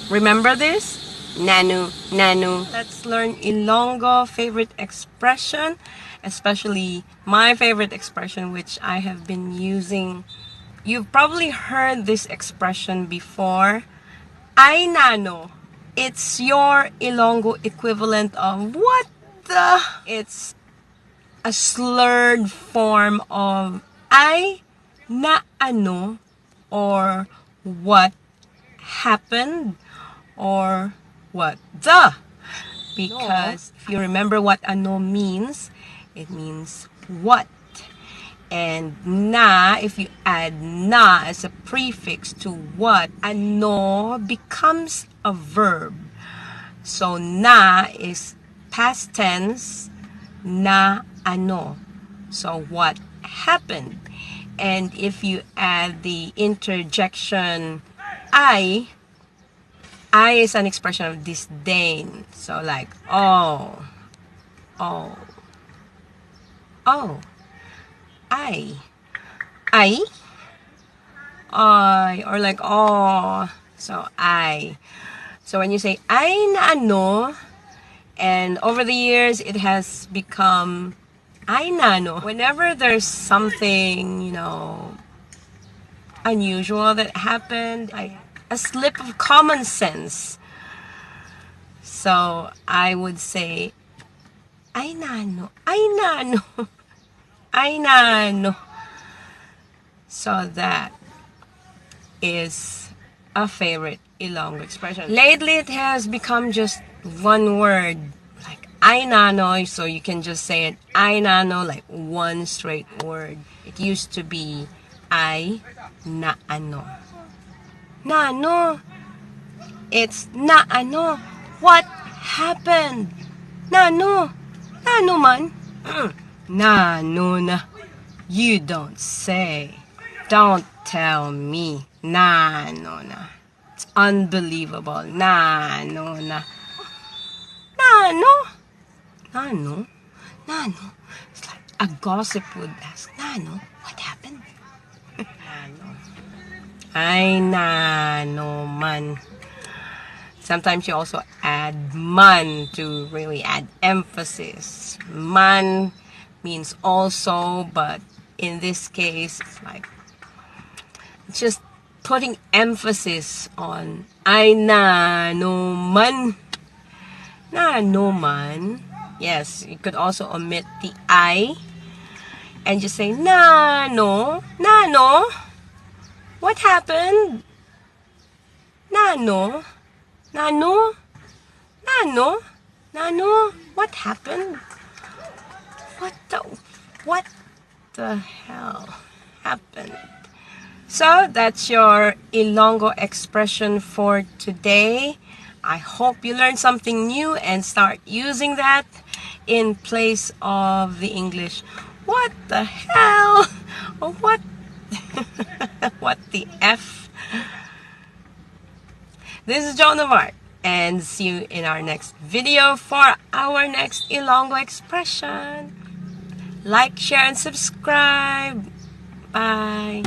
Remember this? Nano, nano. Let's learn Ilonggo favorite expression, especially my favorite expression, which I have been using. You've probably heard this expression before. AY NANO. It's your Ilonggo equivalent of what the? It's a slurred form of ay na ano, or what happened, or what the. Because if you remember what ano means, it means what. And na, if you add na as a prefix to what, ano becomes a verb. So na is past tense, na ano. So what happened? And if you add the interjection I is an expression of disdain. So like, oh, I, or like, oh, so I. So when you say ay na ano, and over the years it has become AY NANO. Whenever there's something, unusual that happened, like a slip of common sense. So I would say, AY NANO, AY NANO, AY NANO. So that is a favorite Ilonggo expression. Lately it has become just one word, like AY NANO, so you can just say it AY NANO, like one straight word. It used to be AY na ano. Na ano. It's na ano. What happened? Na ano. Na ano man. Na ano na. You don't say. Don't tell me. Na ano na. It's unbelievable. Na ano na. Nano? Nano? Nano? It's like a gossip would ask, Nano, what happened? Nano. Ay, nano man. Sometimes you also add man to really add emphasis. Man means also, but in this case, it's like just putting emphasis on ay nano man. Nano man. Yes, you could also omit the I and just say nano. Nano. What happened? Nano. Nano. Nano. Nano. What happened? What the hell happened? So that's your Ilonggo expression for today. I hope you learned something new and start using that in place of the English what the hell, or what what the F. This is Joan of Art, and see you in our next video for our next Ilonggo expression. Like, share, and subscribe. Bye.